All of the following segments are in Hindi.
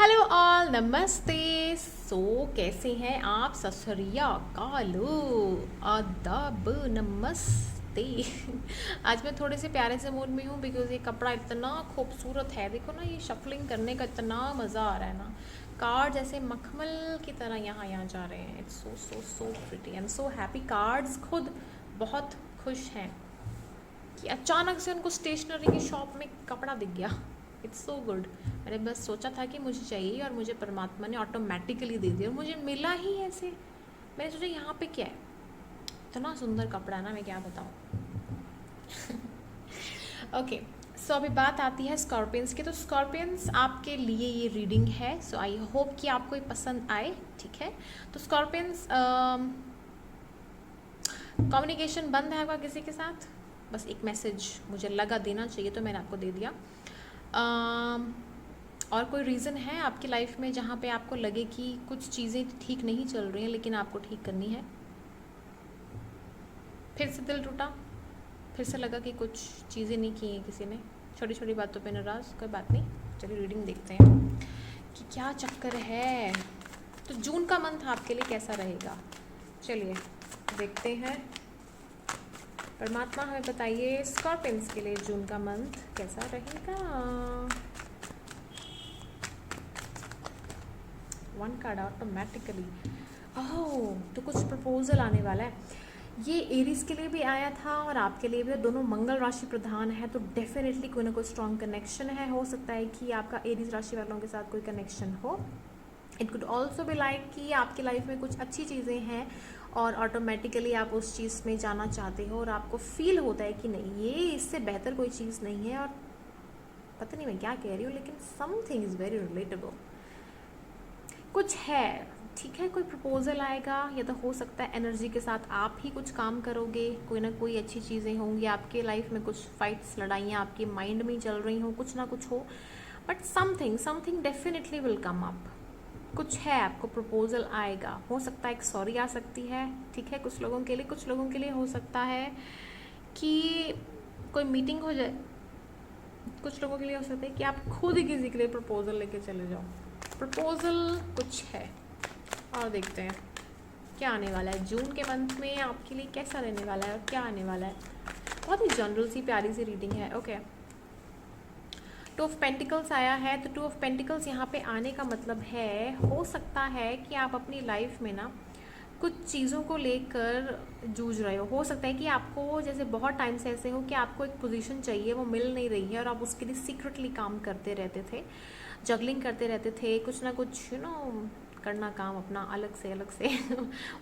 हेलो ऑल, नमस्ते। कैसे हैं आप? सत श्री अकाल, आदाब, नमस्ते। आज मैं थोड़े से प्यारे से मूड में हूँ बिकॉज ये कपड़ा इतना खूबसूरत है। देखो ना, ये शफलिंग करने का इतना मज़ा आ रहा है ना। कार्ड जैसे मखमल की तरह यहाँ जा रहे हैं। It's so so so pretty, I am so happy. Cards खुद बहुत खुश हैं कि अचानक से उनको स्टेशनरी की शॉप में कपड़ा दिख गया। It's so good. मैंने बस सोचा था कि मुझे चाहिए और मुझे परमात्मा ने ऑटोमेटिकली दे दिया और मुझे मिला ही ऐसे। मैंने सोचा यहाँ पे क्या है, इतना सुंदर कपड़ा है ना, मैं क्या बताऊँ। ओके, सो अभी बात आती है स्कॉर्पियंस की। तो स्कॉर्पियंस, आपके लिए ये रीडिंग है। सो आई होप कि आपको ये पसंद आए। ठीक है, तो स्कॉर्पियंस, कम्युनिकेशन बंद है आपका किसी के साथ। बस एक मैसेज मुझे लगा देना चाहिए तो मैंने आपको दे दिया। और कोई रीज़न है आपकी लाइफ में जहाँ पे आपको लगे कि कुछ चीज़ें ठीक नहीं चल रही हैं लेकिन आपको ठीक करनी है? फिर से दिल टूटा, फिर से लगा कि कुछ चीज़ें नहीं की हैं किसी ने, छोटी छोटी बातों पे नाराज़। कोई बात नहीं, चलिए रीडिंग देखते हैं कि क्या चक्कर है। तो जून का मंथ आपके लिए कैसा रहेगा, चलिए देखते हैं। परमात्मा हमें बताइए स्कॉर्पियंस के लिए जून का मंथ कैसा रहेगा। One card automatically. ओह, तो कुछ प्रपोजल आने वाला है। ये एरीज के लिए भी आया था और आपके लिए भी। दोनों मंगल राशि प्रधान है तो डेफिनेटली कोई ना कोई स्ट्रॉन्ग कनेक्शन है। हो सकता है कि आपका एरीज राशि वालों के साथ कोई कनेक्शन हो। It could also be like कि आपकी लाइफ में कुछ अच्छी चीज़ें हैं और ऑटोमेटिकली आप उस चीज़ में जाना चाहते हो और आपको फील होता है कि नहीं, ये इससे बेहतर कोई चीज़ नहीं है। और पता नहीं मैं क्या कह रही हूँ, लेकिन समथिंग इज़ वेरी रिलेटेबल, कुछ है। ठीक है, कोई प्रपोजल आएगा या तो हो सकता है एनर्जी के साथ आप ही कुछ काम करोगे। कोई ना कोई अच्छी चीज़ें होंगी आपके लाइफ में, कुछ फाइट्स, लड़ाइयाँ आपके माइंड में चल रही हो, कुछ ना कुछ हो। But something something definitely will come up. कुछ है, आपको प्रपोजल आएगा। हो सकता है एक सॉरी आ सकती है। ठीक है, कुछ लोगों के लिए, कुछ लोगों के लिए हो सकता है कि कोई मीटिंग हो जाए। कुछ लोगों के लिए हो सकता है कि आप खुद ही किसी के लिए प्रपोजल लेके चले जाओ। प्रपोजल कुछ है और देखते हैं क्या आने वाला है जून के मंथ में आपके लिए, कैसा रहने वाला है और क्या आने वाला है। बहुत ही जनरल सी प्यारी सी रीडिंग है। ओके, टू ऑफ पेंटिकल्स आया है। तो टू ऑफ पेंटिकल्स यहाँ पे आने का मतलब है, हो सकता है कि आप अपनी लाइफ में ना कुछ चीज़ों को लेकर जूझ रहे हो सकता है कि आपको जैसे बहुत टाइम से ऐसे हो कि आपको एक पोजीशन चाहिए, वो मिल नहीं रही है और आप उसके लिए सीक्रेटली काम करते रहते थे, जगलिंग करते रहते थे, कुछ ना कुछ करना काम अपना अलग से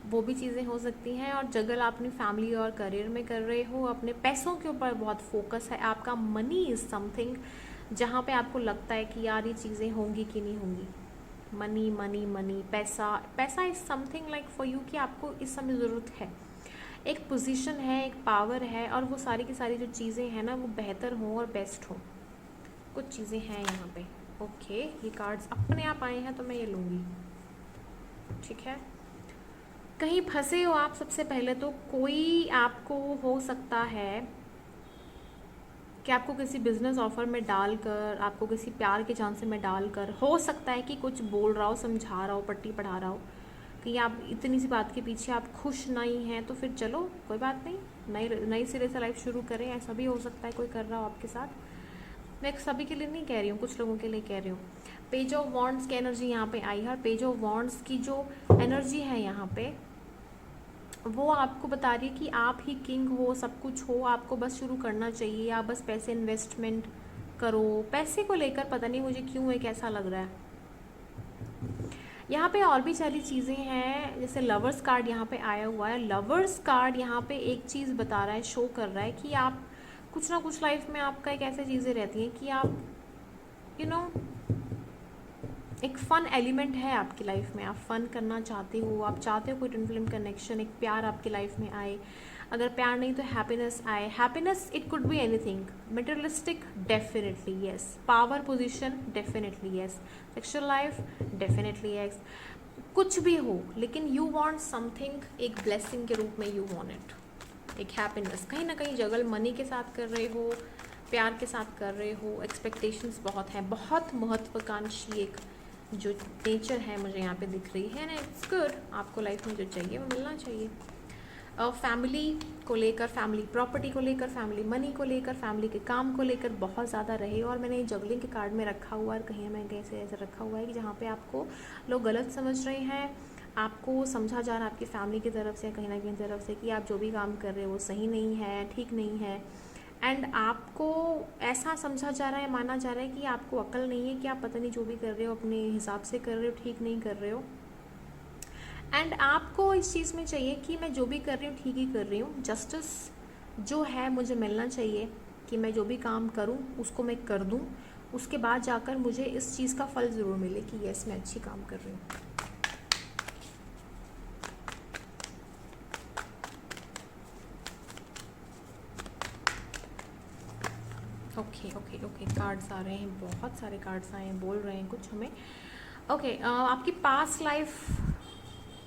वो भी चीज़ें हो सकती हैं। और जगल आप अपनी फैमिली और करियर में कर रहे हो, अपने पैसों के ऊपर बहुत फोकस है आपका। मनी इज़ समथिंग जहाँ पे आपको लगता है कि यार ये चीज़ें होंगी कि नहीं होंगी। मनी मनी मनी, पैसा पैसा is something like for you कि आपको इस समय ज़रूरत है। एक पोजीशन है, एक पावर है और वो सारी की सारी जो चीज़ें हैं ना वो बेहतर हों और बेस्ट हों। कुछ चीज़ें हैं यहाँ पे। ओके, ये कार्ड्स अपने आप आए हैं तो मैं ये लूँगी। ठीक है, कहीं फंसे हो आप। सबसे पहले तो कोई आपको हो सकता है कि आपको किसी बिजनेस ऑफर में डालकर, आपको किसी प्यार के चांस में डालकर, हो सकता है कि कुछ बोल रहा हो, समझा रहा हो, पट्टी पढ़ा रहा हो कि आप इतनी सी बात के पीछे आप खुश नहीं हैं। तो फिर चलो कोई बात नहीं, नई नई सिरे से लाइफ शुरू करें। ऐसा भी हो सकता है कोई कर रहा हो आपके साथ। मैं सभी के लिए नहीं कह रही हूँ, कुछ लोगों के लिए कह रही हूँ। पेज ऑफ वॉन्ड्स की एनर्जी यहाँ पे आई है। पेज ऑफ वॉन्ड्स की जो एनर्जी है यहाँ पे, वो आपको बता रही है कि आप ही किंग हो, सब कुछ हो, आपको बस शुरू करना चाहिए। आप बस पैसे इन्वेस्टमेंट करो। पैसे को लेकर पता नहीं मुझे क्यों एक ऐसा लग रहा है। यहाँ पे और भी सारी चीज़ें हैं, जैसे लवर्स कार्ड यहाँ पे आया हुआ है। लवर्स कार्ड यहाँ पे एक चीज़ बता रहा है, शो कर रहा है कि आप कुछ ना कुछ लाइफ में आपका एक ऐसी चीज़ें रहती हैं कि आप यू you नो know, एक फ़न एलिमेंट है आपकी लाइफ में। आप फ़न करना चाहते हो, आप चाहते हो कोई ट्विन फ्लेम कनेक्शन, एक प्यार आपकी लाइफ में आए। अगर प्यार नहीं तो हैप्पीनेस आए। Happiness it could be anything. Materialistic definitely yes. Power position definitely yes. Sexual life definitely yes. कुछ भी हो, लेकिन यू वांट समथिंग, एक ब्लेसिंग के रूप में यू वांट इट, एक हैप्पीनेस। कहीं ना कहीं जगल मनी के साथ कर रहे हो, प्यार के साथ कर रहे हो, एक्सपेक्टेशंस बहुत हैं, बहुत महत्वाकांक्षी एक जो नेचर है मुझे यहाँ पे दिख रही है ना, इट्स गुड। आपको लाइफ में जो चाहिए वो मिलना चाहिए। फैमिली को लेकर, फैमिली प्रॉपर्टी को लेकर, फैमिली मनी को लेकर, फैमिली के काम को लेकर बहुत ज़्यादा रहे। और मैंने जगलिंग के कार्ड में रखा हुआ है, कहीं मैं कैसे ऐसे रखा हुआ है कि जहाँ पे आपको लोग गलत समझ रहे हैं, आपको समझा जा रहा है आपकी फैमिली की तरफ से, कहीं ना कहीं तरफ से, कि आप जो भी काम कर रहे हो वो सही नहीं है, ठीक नहीं है। एंड आपको ऐसा समझा जा रहा है, माना जा रहा है कि आपको अक्ल नहीं है, कि आप पता नहीं जो भी कर रहे हो अपने हिसाब से कर रहे हो, ठीक नहीं कर रहे हो। एंड आपको इस चीज़ में चाहिए कि मैं जो भी कर रही हूँ ठीक ही कर रही हूँ, जस्टिस जो है मुझे मिलना चाहिए, कि मैं जो भी काम करूँ उसको मैं कर दूँ, उसके बाद जाकर मुझे इस चीज़ का फल ज़रूर मिले कि यस मैं अच्छी काम कर रही हूँ। ओके ओके ओके, कार्ड्स आ रहे हैं, बहुत सारे कार्ड्स आए हैं, बोल रहे हैं कुछ हमें। ओके, आपकी पास्ट लाइफ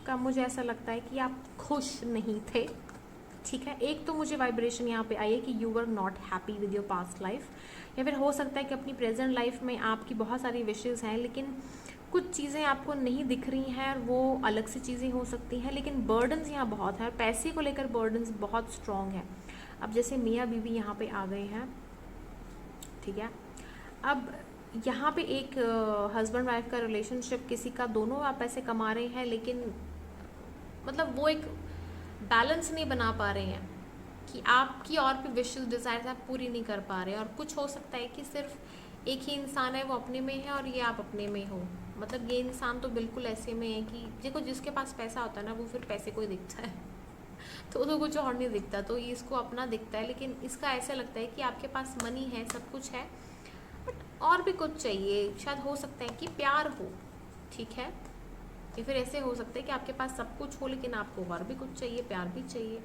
का मुझे ऐसा लगता है कि आप खुश नहीं थे, ठीक है। एक तो मुझे वाइब्रेशन यहाँ पे आई है कि you were not happy with your past life, या फिर हो सकता है कि अपनी प्रेजेंट लाइफ में आपकी बहुत सारी विशेज़ हैं, लेकिन कुछ चीज़ें आपको नहीं दिख रही हैं, और वो अलग सी चीज़ें हो सकती हैं, लेकिन बर्डन्स यहाँ बहुत है, पैसे को लेकर बर्डन्स बहुत स्ट्रॉन्ग है। अब जैसे मियाँ बीवी यहाँ पे आ गए हैं, ठीक है। अब यहाँ पे एक हस्बैंड वाइफ का रिलेशनशिप, किसी का, दोनों आप पैसे कमा रहे हैं, लेकिन मतलब वो एक बैलेंस नहीं बना पा रहे हैं, कि आपकी और भी विशेस डिज़ायर्स आप पूरी नहीं कर पा रहे हैं। और कुछ हो सकता है कि सिर्फ एक ही इंसान है, वो अपने में है और ये आप अपने में हो। मतलब ये इंसान तो बिल्कुल ऐसे में है कि देखो, जिसके पास पैसा होता है ना, वो फिर पैसे को ही दिखता है तो कुछ और नहीं दिखता, तो ये इसको अपना दिखता है। लेकिन इसका ऐसा लगता है कि आपके पास मनी है, सब कुछ है, बट और भी कुछ चाहिए। शायद हो सकता है कि प्यार हो, ठीक है, या फिर ऐसे हो सकता है कि आपके पास सब कुछ हो लेकिन आपको और भी कुछ चाहिए, प्यार भी चाहिए।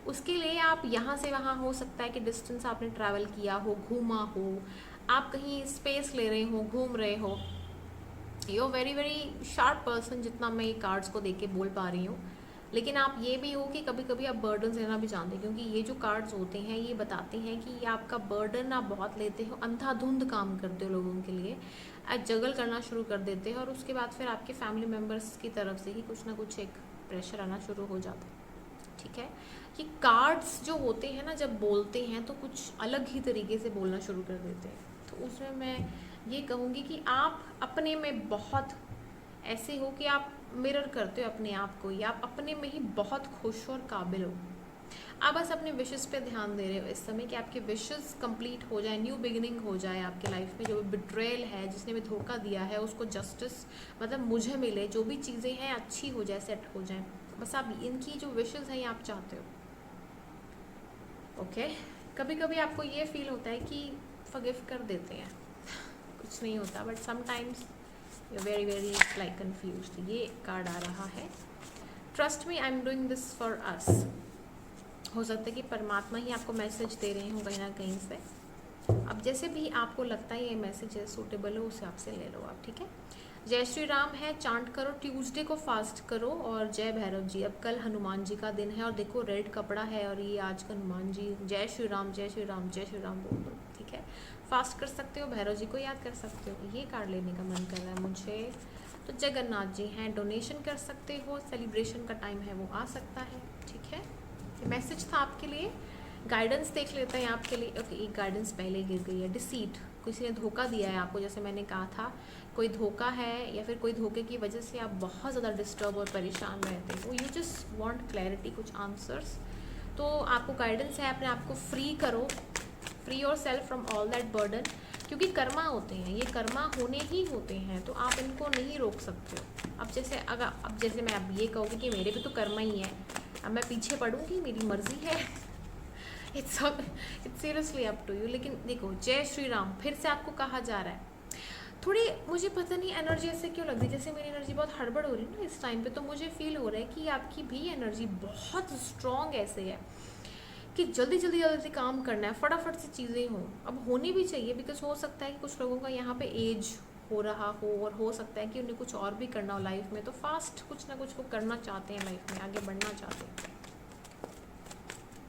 उसके लिए आप यहाँ से वहाँ, हो सकता है कि डिस्टेंस आपने ट्रैवल किया हो, घूमा हो, आप कहीं स्पेस ले रहे हो, घूम रहे हो। You very very sharp person, जितना मैं ये कार्ड्स को देख के बोल पा रही हूँ। लेकिन आप ये भी हो कि कभी कभी आप बर्डन लेना भी जानते हैं, क्योंकि ये जो कार्ड्स होते हैं ये बताते हैं कि ये आपका बर्डन आप बहुत लेते हो, अंधाधुंध काम करते हो लोगों के लिए, आज जगल करना शुरू कर देते हैं, और उसके बाद फिर आपके फैमिली मेम्बर्स की तरफ से ही कुछ ना कुछ एक प्रेशर आना शुरू हो जाता है, ठीक है। कि कार्ड्स जो होते हैं ना, जब बोलते हैं तो कुछ अलग ही तरीके से बोलना शुरू कर देते हैं। तो उसमें मैं ये कहूँगी कि आप अपने में बहुत ऐसे हो कि आप मिरर करते हो अपने आप को, या आप अपने में ही बहुत खुश और काबिल हो। आप बस अपने विशेस पे ध्यान दे रहे हो इस समय, कि आपके विशेस कंप्लीट हो जाए, न्यू बिगिनिंग हो जाए आपके लाइफ में। जो भी बिट्रेयल है, जिसने भी धोखा दिया है, उसको जस्टिस मतलब मुझे मिले, जो भी चीज़ें हैं अच्छी हो जाए, सेट हो जाए। बस आप इनकी जो विशेस हैं ये आप चाहते हो, ओके। कभी कभी आपको ये फील होता है कि फॉरगिव कर देते हैं कुछ नहीं होता, but sometimes you very very like confused. ये कार्ड आ रहा है, trust me, I am doing this for us. हो सकता है कि परमात्मा ही आपको मैसेज दे रहे हो कहीं ना कहीं से। अब जैसे भी आपको लगता है ये मैसेज सूटेबल हो, उस हिसाब से ले लो आप, ठीक है। जय श्री राम है, चांट करो, ट्यूसडे को फास्ट करो, और जय भैरव जी। अब कल हनुमान जी का दिन है, और देखो रेड कपड़ा है, और ये आज का हनुमान जी, जय श्री राम जय श्री राम जय श्री राम बोल दो, ठीक है। फास्ट कर सकते हो, भैरव जी को याद कर सकते हो। ये कार्ड लेने का मन कर रहा है मुझे, तो जगन्नाथ जी हैं, डोनेशन कर सकते हो, सेलिब्रेशन का टाइम है वो आ सकता है, ठीक है। ये मैसेज था आपके लिए। गाइडेंस देख लेते हैं आपके लिए। ओके, एक गाइडेंस पहले गिर गई है, डिसीट, किसी ने धोखा दिया है आपको, जैसे मैंने कहा था, कोई धोखा है, या फिर कोई धोखे की वजह से आप बहुत ज़्यादा डिस्टर्ब और परेशान रहते हो, यू जस्ट वांट क्लैरिटी, कुछ आंसर्स। तो आपको गाइडेंस है, अपने आप को फ्री करो, free your self from all that burden, क्योंकि कर्मा होते हैं, ये कर्मा होने ही होते हैं, तो आप इनको नहीं रोक सकते हो। अब जैसे मैं अब ये कहूँगी कि मेरे भी तो कर्मा ही है, अब मैं पीछे पढ़ूँगी, मेरी मर्जी है, it's seriously up to you. लेकिन देखो, जय श्री राम फिर से आपको कहा जा रहा है। थोड़ी मुझे पता नहीं एनर्जी ऐसे क्यों लग रही, जैसे मेरी एनर्जी बहुत हड़बड़ हो रही है ना इस टाइम पे, तो मुझे फील हो रहा है कि आपकी भी एनर्जी बहुत स्ट्रॉन्ग ऐसे है कि जल्दी जल्दी जल्दी काम करना है, फटाफट से चीज़ें हों। अब होनी भी चाहिए, बिकॉज हो सकता है कि कुछ लोगों का यहाँ पे एज हो रहा हो, और हो सकता है कि उन्हें कुछ और भी करना हो लाइफ में, तो फास्ट कुछ ना कुछ वो करना चाहते हैं लाइफ में, आगे बढ़ना चाहते हैं।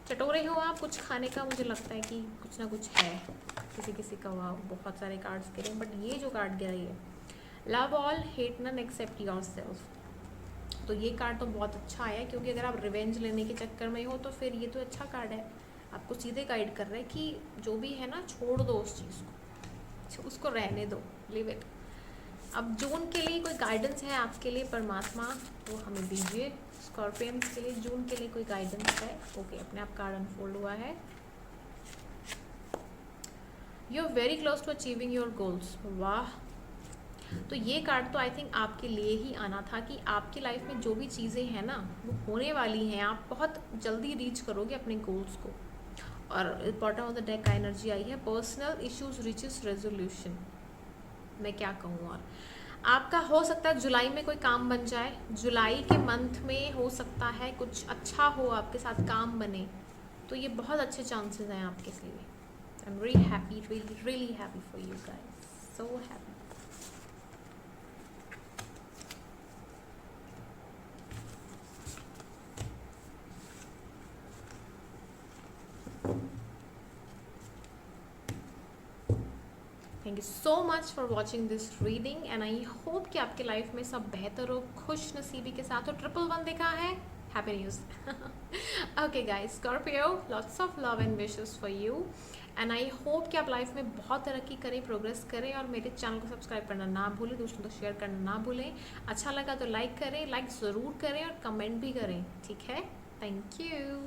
चटोरे हो आप कुछ खाने का, मुझे लगता है कि कुछ ना कुछ है किसी किसी का। वाह, बहुत सारे कार्ड्स गिरे, बट ये जो कार्ड गिरा है love all, hate none, except yourself. तो ये कार्ड तो बहुत अच्छा आया है, क्योंकि अगर आप रिवेंज लेने के चक्कर में हो तो फिर ये तो अच्छा कार्ड है, आपको सीधे गाइड कर रहा है कि जो भी है ना, छोड़ दो उस चीज़ को, उसको रहने दो, लिव इट। अब जून के लिए कोई गाइडेंस है आपके लिए परमात्मा, वो हमें दीजिए। स्कॉर्पियंस के लिए जून के लिए कोई गाइडेंस है? ओके, अपने आप कार्ड अनफोल्ड हुआ है। You are very close to achieving your goals. वाह, तो ये कार्ड तो आई थिंक आपके लिए ही आना था कि आपकी लाइफ में जो भी चीज़ें हैं ना वो होने वाली हैं, आप बहुत जल्दी रीच करोगे अपने गोल्स को। और बॉटम ऑफ द डेक का एनर्जी आई है पर्सनल इश्यूज रीचेस रेजोल्यूशन। मैं क्या कहूँ, और आपका हो सकता है जुलाई में कोई काम बन जाए, जुलाई के मंथ में हो सकता है कुछ अच्छा हो, आपके साथ काम बने, तो ये बहुत अच्छे चांसेस हैं आपके लिए। I am really happy, really really happy for you guys, so happy. Thank you so much for watching this reading and I hope कि आपके लाइफ में सब बेहतर हो, खुश नसीबी के साथ हो। 111 देखा है, happy news. Okay guys, Scorpio, lots of love and wishes for you and I hope कि आप लाइफ में बहुत तरक्की करें, प्रोग्रेस करें, और मेरे चैनल को सब्सक्राइब करना ना भूलें, दूसरों को शेयर करना ना भूलें। अच्छा लगा तो लाइक करें, लाइक ज़रूर करें और कमेंट भी करें, ठीक है? Thank you.